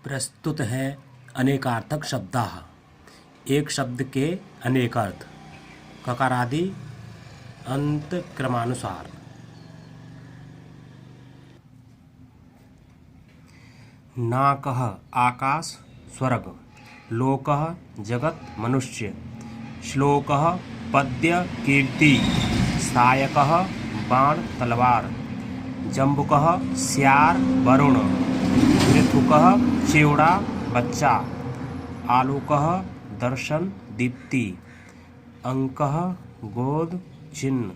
प्रस्तुत है अनेकार्थक शब्दाः। एक शब्द के अनेक अर्थ। ककारादि अंत क्रमानुसार। नाकः आकाश स्वर्ग, लोकः जगत मनुष्य, श्लोकः पद्य कीर्ति, सायकः बाण तलवार, जम्बुकः स्यार वरुण, मृथुकः चिवड़ा बच्चा, आलोकः दर्शन दीप्ति, अंकः गोद चिन्ह,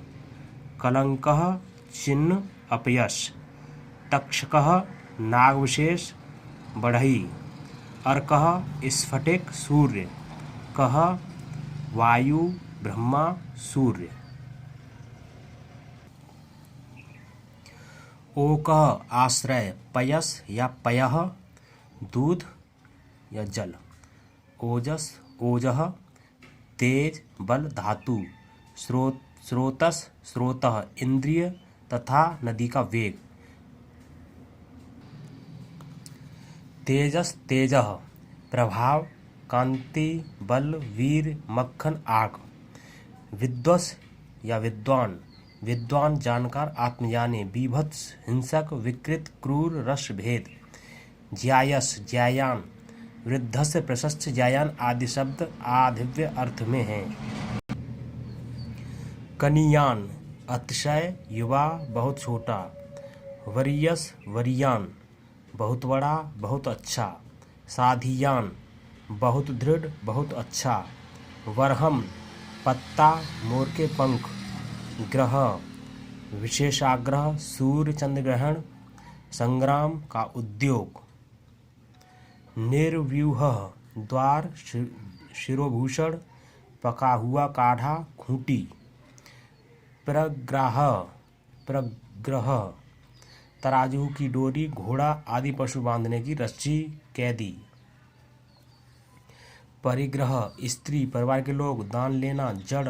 कलंकः चिन्ह अपयश, तक्षकः नागविशेष बढ़ई, अर्कः स्फटिक सूर्य, कः वायु ब्रह्मा सूर्य। ओकः आश्रय पयस या पयः दूध या जल, ओजस ओजः तेज बल धातु, स्रोतस स्रोतः इंद्रिय तथा नदी का वेग, तेजस तेजः प्रभाव कांति बल वीर मक्खन आग, विद्वस या विद्वान विद्वान जानकार आत्मज्ञानी, बीभत्स हिंसक विकृत क्रूर रस भेद, ज्यायस ज्यायान वृद्धस्य प्रशस्त ज्यायान आदि शब्द आधिव्य अर्थ में हैं। कनियान अतिशय युवा बहुत छोटा, वरीयस वरीयान बहुत बड़ा बहुत अच्छा, साधियान बहुत दृढ़ बहुत अच्छा, वरहम पत्ता मोर के पंख, ग्रह विशेषाग्रह सूर्य चंद्र ग्रहण, संग्राम का उद्योग, निर्व्यूह द्वार शिरोभूषण पका हुआ काढ़ा खूंटी, प्रग्रह तराजू की डोरी घोड़ा आदि पशु बांधने की रस्सी कैदी, परिग्रह स्त्री परिवार के लोग, दान लेना जड़,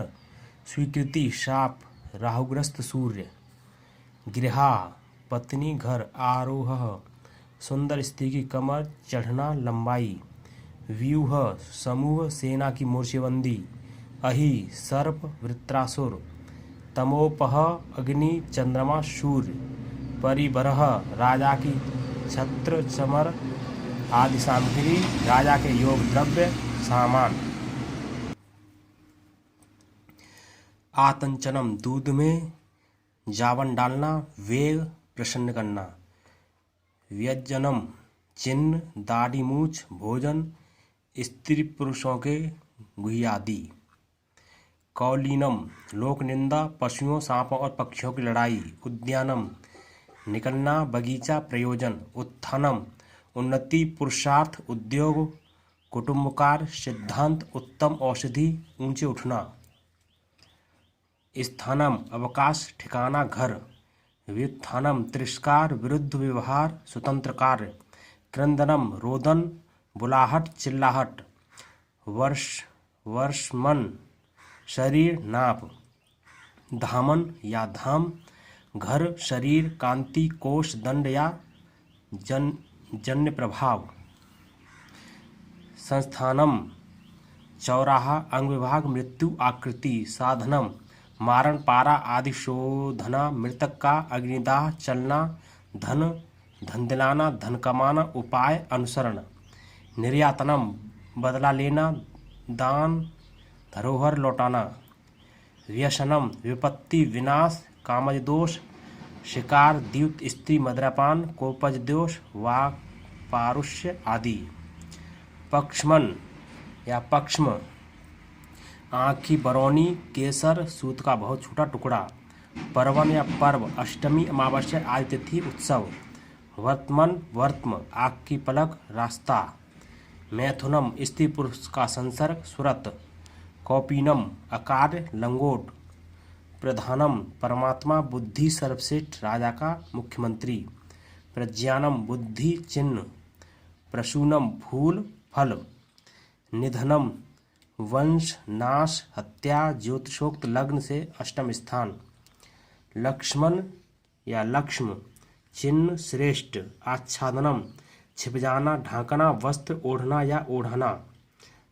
स्वीकृति शाप राहुग्रस्त सूर्य, गृहा पत्नी घर, आरोह सुंदर स्त्री की कमर चढ़ना लंबाई, व्यूह समूह सेना की मोर्चेबंदी, अहि सर्प वृत्रासुर, तमोपह अग्नि चंद्रमा सूर्य, परिबरह राजा की छत्र चमर आदि सामग्री, राजा के योग द्रव्य सामान, आतंचनम दूध में जावन डालना वेग प्रसन्न करना, व्यजनम चिन्ह दाढ़ी मूछ भोजन स्त्री पुरुषों के गुह्यादि, कौलीनम लोक निंदा पशुओं सांपों और पक्षियों की लड़ाई, उद्यानम निकलना बगीचा प्रयोजन, उत्थानम उन्नति पुरुषार्थ उद्योग कुटुंबकार सिद्धांत उत्तम औषधि ऊंचे उठना, स्थानम अवकाश ठिकाना घर, व्युत्थानम तिरस्कार विरुद्ध व्यवहार स्वतंत्र कार्य, क्रंदनम रोदन बुलाहट चिल्लाहट, वर्षमन शरीर नाप, धामन या धाम घर शरीर कांति कोष दंड या जन्य प्रभाव, संस्थानम चौराहा अंग विभाग मृत्यु आकृति, साधनम मारण पारा आदि शोधना, मृतक का अग्निदाह चलना, धन दिलाना धन कमाना, उपाय अनुसरण, निर्यातनम बदला लेना दान धरोहर लौटाना, व्यसनम विपत्ति विनाश कामज दोष, शिकार द्यूत स्त्री मदिरापान कोपज दोष वाक पारुष्य आदि, पक्ष्मन या पक्ष्म आँख की बरौनी, केसर सूत का बहुत छोटा टुकड़ा, पर्वन या पर्व अष्टमी अमावस्या आदि तिथि उत्सव, वर्तमन वर्त्म आँख की पलक रास्ता, मैथुनम स्त्री पुरुष का संसर्ग सुरत, कौपीनम अकार्य लंगोट, प्रधानम परमात्मा बुद्धि सर्वश्रेष्ठ राजा का मुख्यमंत्री, प्रज्ञानम बुद्धि चिन्ह, प्रसूनम फूल फल, निधनम वंश नाश हत्या ज्योतिषोक्त लग्न से अष्टम स्थान, लक्ष्मण या लक्ष्म चिन्ह श्रेष्ठ, आच्छादनम छिप जाना, ढांकना, वस्त्र ओढ़ना या ओढ़ना।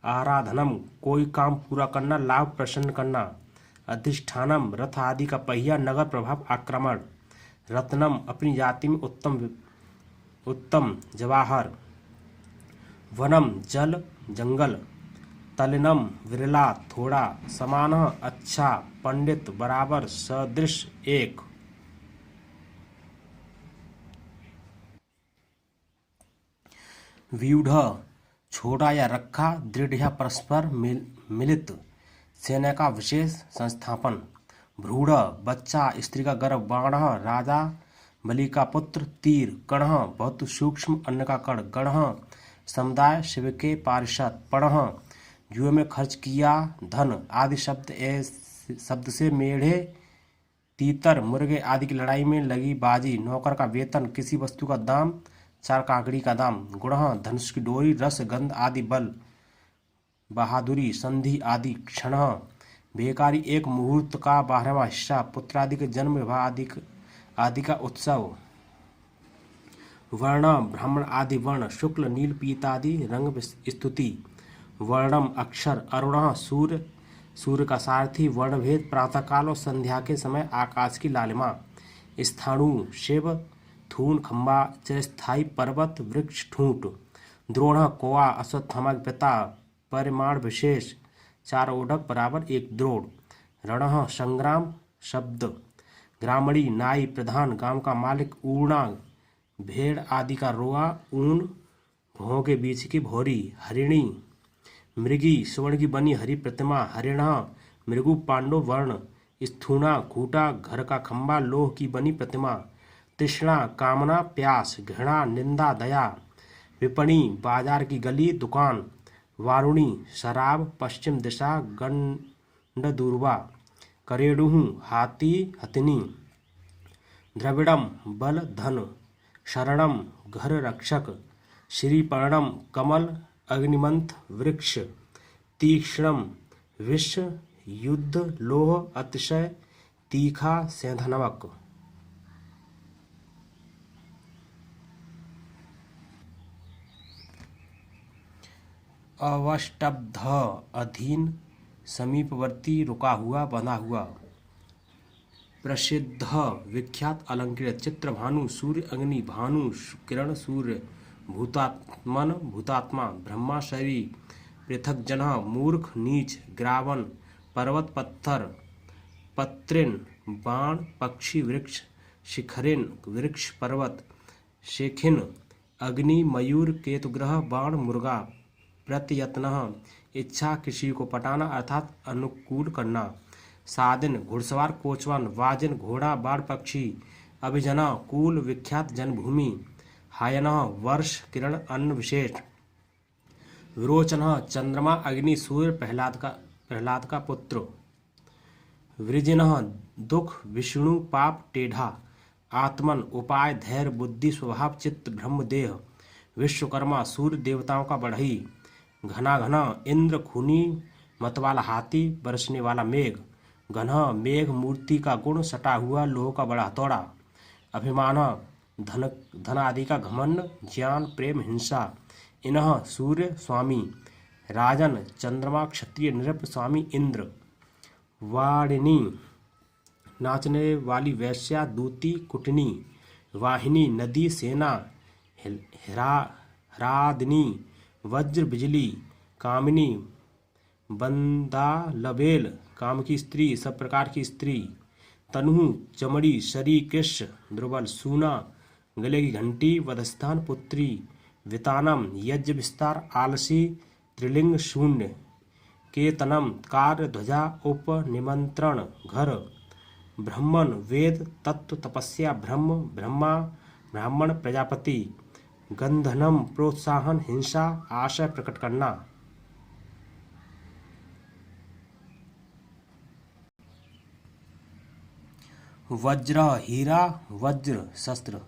आराधनम, कोई काम पूरा करना, लाभ प्रसन्न करना। अधिष्ठानम, रथ आदि का पहिया, नगर, प्रभाव, आक्रमण। रत्नम, अपनी जाति में उत्तम जवाहर। वनम, जल, जंगल। तलिनम, विरला, थोड़ा। समानः, अच्छा। पंडित, बराबर। सदृश, एक। व्यूढ़, छोड़ा या रखा, दृढ़ या परस्पर मिलित। सेना का विशेष संस्थापन। भ्रूण, बच्चा, स्त्री का गर्भ। बाणः, राजा बलि का पुत्र। तीर। कणः, बहुत सूक्ष्म अन्न का कण। गणः, समुदाय, शिव के पार्षद। पणः, जुए में खर्च किया धन। आदि शब्द से मेढ़े, तीतर, मुर्गे आदि की लड़ाई में लगी बाजी। नौकर का वेतन, किसी वस्तु का दाम, 4 काकड़ी का दाम। गुणः, धनुष की डोरी, रस, गंध आदि। बल, बहादुरी, संधि आदि। क्षणः, बेकारी, एक मुहूर्त का 12वां हिस्सा। पुत्रादि के जन्म, विवाह आदि का उत्सव। वर्ण, ब्राह्मण आदि वर्ण। शुक्ल, नील, पीतादि रंग स्तुति। वर्णम, अक्षर। अरुणः, सूर्य, सूर्य का सारथी। वर्णभेद, प्रातःकाल और संध्या के समय आकाश की लालिमा। स्थाणु, शिव। थून, खंबा, चिरस्थायी पर्वत, वृक्ष, ठूंठ। द्रोणः, कौआ, अश्वत्थामा के पिता। परिमाण विशेष, 4 ओढ़क बराबर 1 द्रोण। रणः, संग्राम, शब्द। ग्रामणी, नाई, प्रधान, गांव का मालिक। ऊर्णा, भेड़ आदि का रोआ। ऊन, भौं के बीच की भौरी। हरिणी, मृगी, स्वर्ण की बनी हरि प्रतिमा। हरिणः, मृगु, पांडव वर्ण। स्थूणा, खूंटा, घर का खंबा, लोह की बनी प्रतिमा। तृष्णा, कामना, प्यास। घृणा, निंदा, दया। विपणी, बाजार की गली, दुकान। वारुणी, शराब। पश्चिम दिशा, गंडदुर्वा। करेणुः, हाथी, हथिनी। द्रविड़म, बल, धन। शरणम, घर रक्षक। श्रीपर्णम, कमल, अग्निमंथ, वृक्ष। तीक्ष्णम, विष, युद्ध, लोह, अतिशय तीखा, सेंधनवक। अवष्टब्ध, अधीन, समीपवर्ती, रुका हुआ, बंधा हुआ। प्रसिद्ध, विख्यात, अलंकृत। चित्रभानु, सूर्य, अग्नि, भानु, किरण, सूर्य। भूतात्मन, भूतात्मा। ब्रह्मा, शरीर। पृथक जनः, मूर्ख, नीच। ग्रावन, पर्वत, पत्थर। पत्रिन, बाण, पक्षी, वृक्ष। शिखरिन, वृक्ष, पर्वत। शेखिन, अग्नि, मयूर, केतुग्रह, बाण, मुर्गा। प्रत्ययत्नः, इच्छा, किसी को पटाना अर्थात अनुकूल करना। सादिन, घुड़सवार, कोचवान। वाजिन, घोड़ा, बाण, पक्षी। अभिजना, कुल, विख्यात, जन्मभूमि। हायनः, वर्ष, किरण, अन्न, विशेष। विरोचनः, चंद्रमा, अग्नि, सूर्य, प्रहलाद का पुत्र। वृजिनः, दुख, विष्णु, पाप, टेढ़ा। आत्मन, उपाय, धैर्य, बुद्धि, स्वभाव, चित्त, ब्रह्म, देह। विश्वकर्मा, सूर्य, देवताओं का बढ़ई। घना, इंद्र, खूनी, मतवाला हाथी, बरसने वाला मेघ। घनः, मेघ, मूर्ति का गुण, सटा हुआ, लोह का बड़ा हथौड़ा। अभिमान, धन आदि का घमंड, ज्ञान, प्रेम, हिंसा। इनः, सूर्य, स्वामी। राजन, चंद्रमा, क्षत्रिय, नृप, स्वामी, इंद्र। वाणिनी, नाचने वाली वैश्या, दूती, कुटनी। वाहिनी, नदी, सेना। ह्रादिनी, वज्र, बिजली। कामिनी, बंदालबेल, काम की स्त्री, सब प्रकार की स्त्री। तनु, चमड़ी, शरीर, कृष्ण, दुर्बल। सूना, गले की घंटी, वधस्थान, पुत्री। वितानम, यज्ञ विस्तार, आलसी, त्रिलिंग, शून्य। केतनम, कार्य, ध्वजा, उप निमंत्रण, घर। ब्रह्मन, वेद, तत्व, तपस्या, ब्रह्म, ब्रह्मा, ब्राह्मण, प्रजापति। गंधनम, प्रोत्साहन, हिंसा, आशय प्रकट करना। वज्र, हीरा, वज्र, शस्त्र।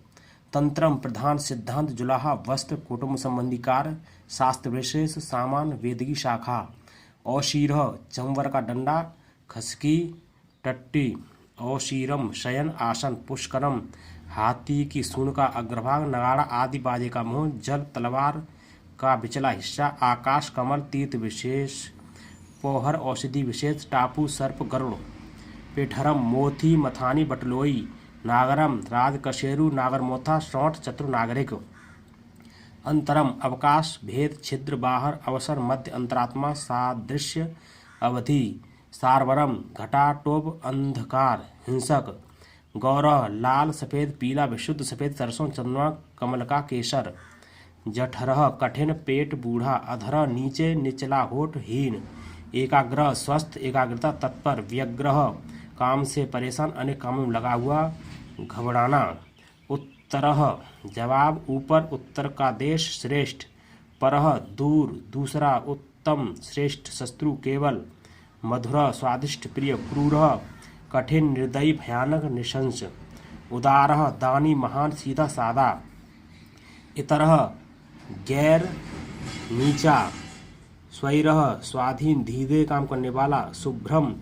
तंत्रम, प्रधान, सिद्धांत, जुलाहा, वस्त्र, कुटुंब संबंधी कार्य, शास्त्र विशेष, सामान, वेद की शाखा। औशीर, चंवर का डंडा, खसकी, टट्टी। औशीरम, शयन, आसन। पुष्करम, हाथी की सूंड का अग्रभाग, नगाड़ा आदि बाजे का मुंह, जल तलवार का बिचला हिस्सा, आकाश कमल, तीर्थ विशेष, पोहर औषधि विशेष, टापू सर्प, गरुड़, पेठरम, मोथी, मथानी, बटलोई, नागरम, राजकशेरु, नागरमोथा, सौंठ, चतुर, नागरिक, अंतरम, अवकाश, भेद, छिद्र, बाहर, अवसर, मध्य, अंतरात्मा, सादृश्य, अवधि, सारवरम, घटा, टोप, अंधकार, हिंसक, गौरव, लाल, सफेद, पीला, विशुद्ध सफेद, सरसों, चंद्रमा, कमल का केसर, जठरह, कठिन, पेट, बूढ़ा, अधर, नीचे, निचला होठ, हीन, एकाग्रह, स्वस्थ, एकाग्रता, तत्पर, व्यग्रह, काम से परेशान, अनेक कामों में लगा हुआ, घबराना, उत्तरह, जवाब, ऊपर, उत्तर का देश, श्रेष्ठ, परह, दूर, दूसरा, उत्तम, श्रेष्ठ, शत्रु, केवल, मधुर, स्वादिष्ट, प्रिय, क्रूरः, कठिन, निर्दयी, भयानक, निशंस, उदारः, दानी, महान, सीधा, सादा, इतरः, गैर, नीचा, स्वैरः, स्वाधीन, धीरे काम करने वाला, शुभ्रम,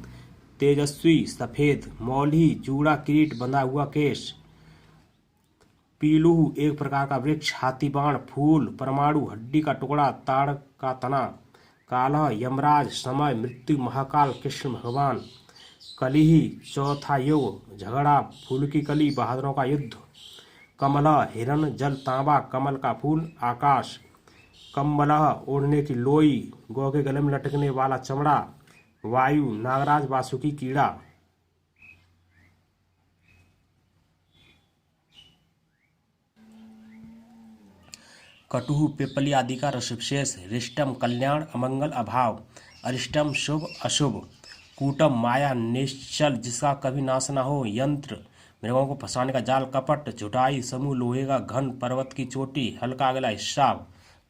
तेजस्वी, सफेद, मौली, जूड़ा, किरीट, बंधा हुआ केश, पीलू, एक प्रकार का वृक्ष, हाथी, बाण, फूल, परमाणु, हड्डी का टुकड़ा, ताड़ का तना, कालह, यमराज, समय, मृत्यु, महाकाल, कृष्ण भगवान, कलिही, चौथा युग, झगड़ा, फूल की कली, बहादुरों का युद्ध, कमलह, हिरण, जल, तांबा, कमल का फूल, आकाश, कम्बलह, ओढ़ने की लोई, गौ के गले में लटकने वाला चमड़ा, वायु, नागराज, वासुकी, कीड़ा, कटुहु, पिपली आदि का रसविशेष, रिष्टम, कल्याण, अमंगल, अभाव, अरिष्टम, शुभ, अशुभ, कूटम, माया, निश्चल, जिसका कभी नाश न हो, यंत्र, मृगों को फंसाने का जाल, कपट, झुटाई, समूह, लोहे का घन, पर्वत की चोटी, हल्का अगला हिस्सा,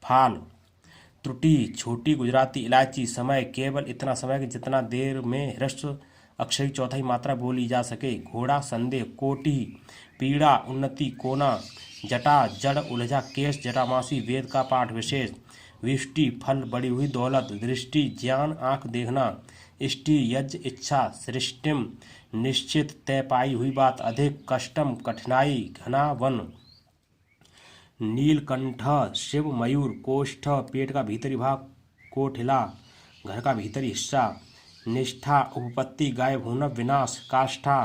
फाल, त्रुटि, छोटी, गुजराती, इलायची, समय, केवल इतना समय कि जितना देर में ह्रस्व अक्षरी चौथाई मात्रा बोली जा सके, घोड़ा, संदेह, कोटि, पीड़ा, उन्नति, कोना, जटा, जड़, उलझा, केश, जटामासी, वेद का पाठ विशेष, विष्टि, फल, बड़ी हुई दौलत, दृष्टि, ज्ञान, आंख देखना, इष्टि, यज्ञ, इच्छा, सृष्टिम, निश्चित, तय पाई हुई बात, अधिक, कष्टम, कठिनाई, घना, वन, नीलकंठ, शिव, मयूर, कोष्ठ, पेट का भीतरी भाग, कोठिला, घर का भीतरी हिस्सा, निष्ठा, उपपत्ति, गायब होना, विनाश, काष्ठा,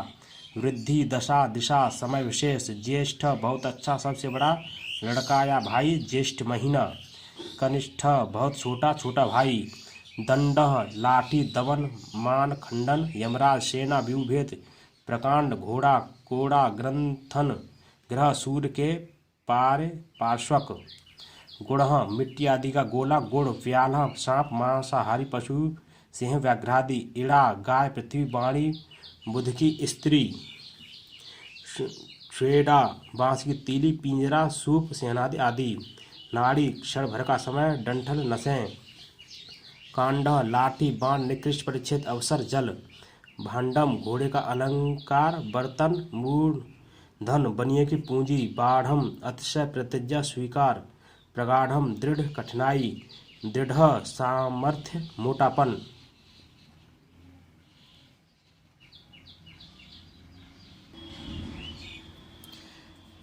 वृद्धि, दशा, दिशा, समय विशेष, ज्येष्ठ, बहुत अच्छा, सबसे बड़ा लड़का या भाई, ज्येष्ठ महीना, कनिष्ठ, बहुत छोटा, छोटा भाई, दंड, लाठी, दमन, मान, खंडन, यमराज, सेना, व्यूभेद, प्रकांड, घोड़ा, कोड़ा, ग्रंथन, ग्रह, सूर्य के पार्श्वक, गुणः, मिट्टी आदि का गोला, गुण, व्यालः, सांप, मांसाहारी पशु, सिंह, व्याघ्रादि, इड़ा, गाय, पृथ्वी, वाणी, बुध की स्त्री, श्वेडा, बांस की तीली, पिंजरा, सूप, सेनादि आदि, नाड़ी, क्षण भर का समय, डंठल, नसें, कांड, लाठी, बाण, निकृष्ट, परिच्छेद, अवसर, जल, भांडम, घोड़े का अलंकार, बर्तन, मूलधन, बनिए की पूंजी, बाढ़म, अतिशय, प्रतिज्ञा, स्वीकार, प्रगाढ़म, दृढ़, कठिनाई, दृढ़, सामर्थ्य, मोटापन,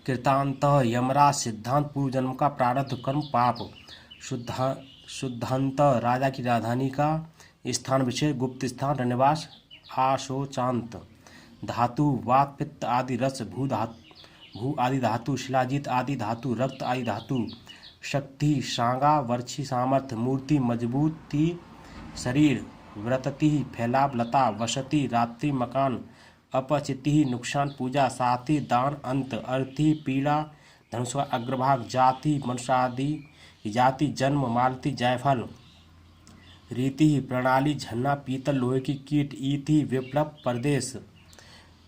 कृतांत, यमराज, सिद्धांत, पूर्व जन्म का प्रारब्ध कर्म, पाप, शुद्धांत, राजा की राजधानी का स्थान विशेष, गुप्त स्थान, रनिवास, आशोचांत, धातु, वात, पित्त आदि रस, भू आदि धातु, शिलाजीत आदि धातु, रक्त आदि धातु, शक्ति, सांगा, वर्षी, सामर्थ्य, मूर्ति, मजबूती, शरीर, व्रतति, फैलाव, लता, वसति, रात्रि, मकान, अपचिति, नुकसान, पूजा, साथी, दान, अंत, अर्थी, पीड़ा, धनुष का अग्रभाग, जाति, मनुष्य आदि जाति, जन्म, मालती, जायफल, रीति, प्रणाली, झन्ना, पीतल, लोहे की कीट, ईति, विप्लव, प्रदेश,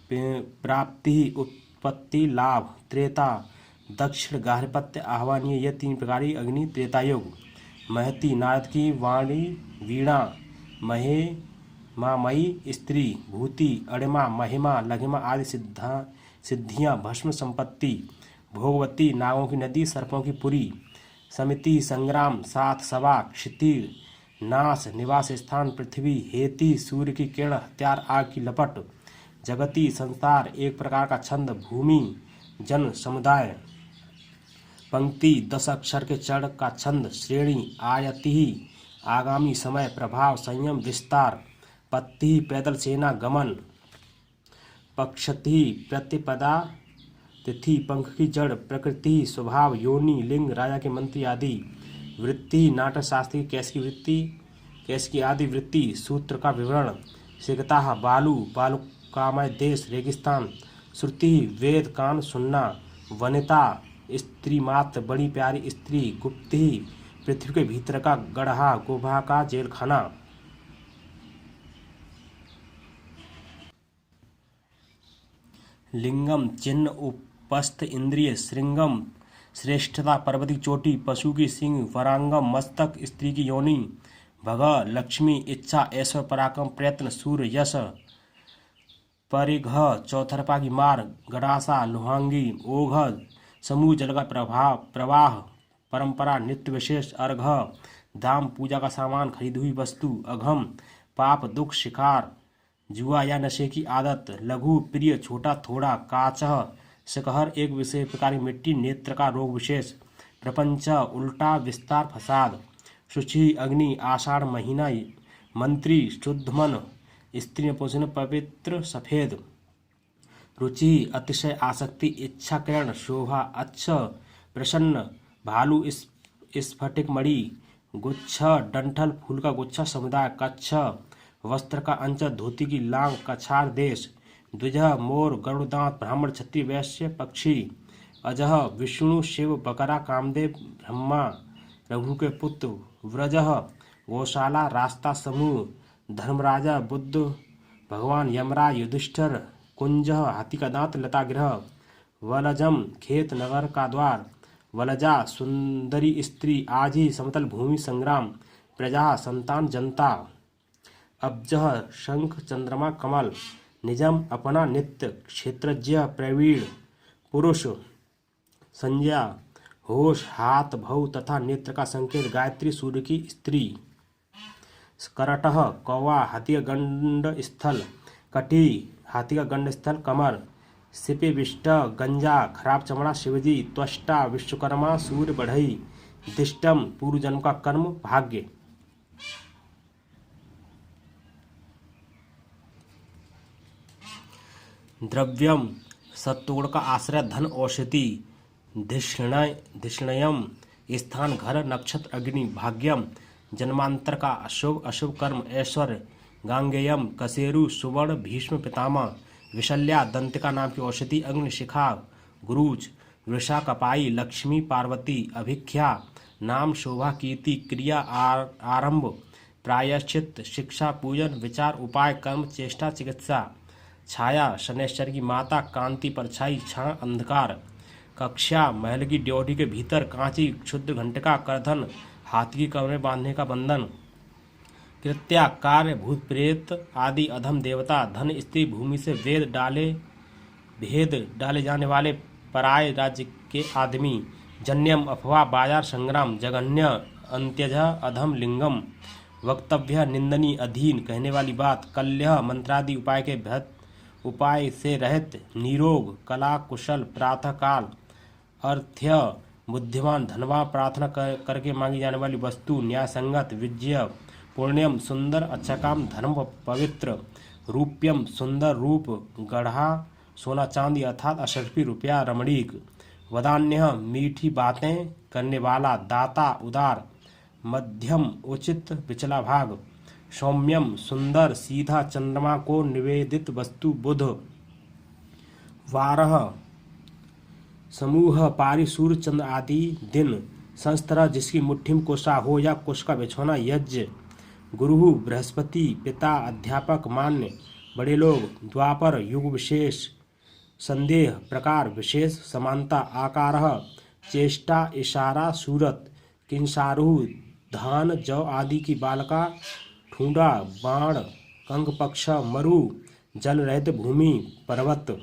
प्राप्ति, उत्पत्ति, लाभ, त्रेता, दक्षिण, गार्हपत्य, आह्वानीय, यह तीन प्रकारी, अग्नि, त्रेतायुग, महती, नारद की वाणी, वीणा, महे, मामयी, स्त्री, भूति, अणिमा, महिमा, लघिमा आदि सिद्धियाँ, भस्म, संपत्ति, भोगवती, नागों की नदी, सर्पों की पुरी, समिति, संग्राम, सात, सभा, क्षिति, नाश, निवास स्थान, पृथ्वी, हेति, सूर्य की किरण, हत्यार, आग की लपट, जगति, संसार, एक प्रकार का छंद, भूमि, जन समुदाय पंक्ति 10 अक्षर के चढ़ का छंद श्रेणी आयति आगामी समय प्रभाव संयम विस्तार पत्ति पैदल सेना गमन पक्षति प्रतिपदा तिथि पंख की जड़ प्रकृति स्वभाव योनि लिंग राजा के मंत्री आदि वृत्ति नाटक शास्त्र की कैस की आदि वृत्ति सूत्र का विवरण सिकता बालू बालुकामय देश रेगिस्तान श्रुति वेद कान सुनना वनिता स्त्री मात्र बड़ी प्यारी स्त्री गुप्ति पृथ्वी के भीतर का गढ़ा गुफा का जेलखाना लिंगम चिन्ह उपस्थ इंद्रिय श्रृंगम श्रेष्ठता पर्वती चोटी पशु की सिंह वरांगम मस्तक स्त्री की योनि भग लक्ष्मी इच्छा ऐश्वर्य पराक्रम प्रयत्न सूर्य यश परिघ चौथरपा की मार गड़ासा लोहांगी ओघ समूह जल का प्रवाह परंपरा नित्य विशेष अर्घ दाम पूजा का सामान खरीदी हुई वस्तु अघम पाप दुख शिकार जुआ या नशे की आदत लघु प्रिय छोटा थोड़ा काचह शकहर एक विशेष प्रकार की मिट्टी नेत्र का रोग विशेष प्रपंच उल्टा विस्तार फसाद शुचि अग्नि आषाढ़ महीना मंत्री शुद्ध मन स्त्री पुरुष पवित्र सफेद रुचि अतिशय आसक्ति इच्छा किरण शोभा अच्छा प्रसन्न भालू स्फटिक मणि गुच्छ डंठल फूल का गुच्छा समुदाय कच्छ वस्त्र का अंचल धोती की लांग कछार देश द्विजह मोर गरुड़दांत ब्राह्मण क्षत्रिय वैश्य पक्षी अजह विष्णु शिव बकरा कामदेव ब्रह्मा रघु के पुत्र व्रजह गौशाला रास्ता समूह धर्मराजा बुद्ध भगवान यमराज युधिष्ठिर कुंजह हाथी का दांत लता गृह वलजम खेत नगर का द्वार वलजा सुंदरी स्त्री आजी समतल भूमि संग्राम प्रजा संतान जनता अब्जह शंख चंद्रमा कमल निजम अपना नित्य क्षेत्रज्ञ प्रवीण पुरुष संज्ञा होश हाथ भव तथा नेत्र का संकेत गायत्री सूर्य की स्त्री करटह कौवा हाथी का गंड स्थल कटी हाथी का गंड स्थल कमर सिपे विष्ट गंजा खराब चमड़ा शिवजी त्वष्टा विश्वकर्मा सूर्य बढ़ई दिष्टम पूर्व जन्म का कर्म भाग्य द्रव्यम सत्तोड़ का आश्रय धन औषधि धिष्णयम स्थान घर नक्षत्र अग्नि भाग्यम जन्मांतर का अशुभ अशुभ कर्म ऐश्वर्य गांगेयम कसेरु सुवर्ण भीष्म पितामह विशल्या दंतिका नाम की औषधि अग्निशिखा गुरुज वृषा कपाई लक्ष्मी पार्वती अभिख्या नाम शोभा कीर्ति क्रिया आरंभ प्रायश्चित शिक्षा पूजन विचार उपाय कर्म चेष्टा चिकित्सा छाया शनैश्चर की माता कांति परछाई छां अंधकार कक्षा महल की ड्योढ़ी के भीतर कांची क्षुद्र घंटिका करधन हाथी की कमर में बांधने का बंधन कृत्या कार्य भूत प्रेत आदि अधम देवता धन स्त्री भूमि से भेद डाले जाने वाले पराय राज्य के आदमी जन्यम अफवाह बाजार संग्राम जघन्य अंत्यज अधम लिंगम वक्तव्य निंदनीय अधीन कहने वाली बात कल्यह मंत्रादि उपाय के उपाय से रहित निरोग कला कुशल प्रातः काल अर्थ्य बुद्धिमान धनवान प्रार्थना करके मांगी जाने वाली वस्तु न्यायसंगत विजय पुण्यम सुंदर अच्छा काम धर्म पवित्र रूप्यम सुंदर रूप गढ़ा सोना चांदी अर्थात अशर्फी रुपया रमणीक वदान्य मीठी बातें करने वाला दाता उदार मध्यम उचित पिछला भाग सौम्यम सुंदर सीधा चंद्रमा को निवेदित वस्तु बुध वारह समूह पारी सूर्य चंद्र आदि दिन संस्तरा जिसकी मुट्ठी में कोसा हो या कुश का बिछौना यज्ञ गुरु बृहस्पति पिता अध्यापक मान्य बड़े लोग द्वापर युग विशेष संदेह प्रकार विशेष समानता आकार चेष्टा इशारा सूरत किंसारु धान जौ आदि की बालका ठूंडा बाण कंग पक्ष मरु जल रहित भूमि पर्वत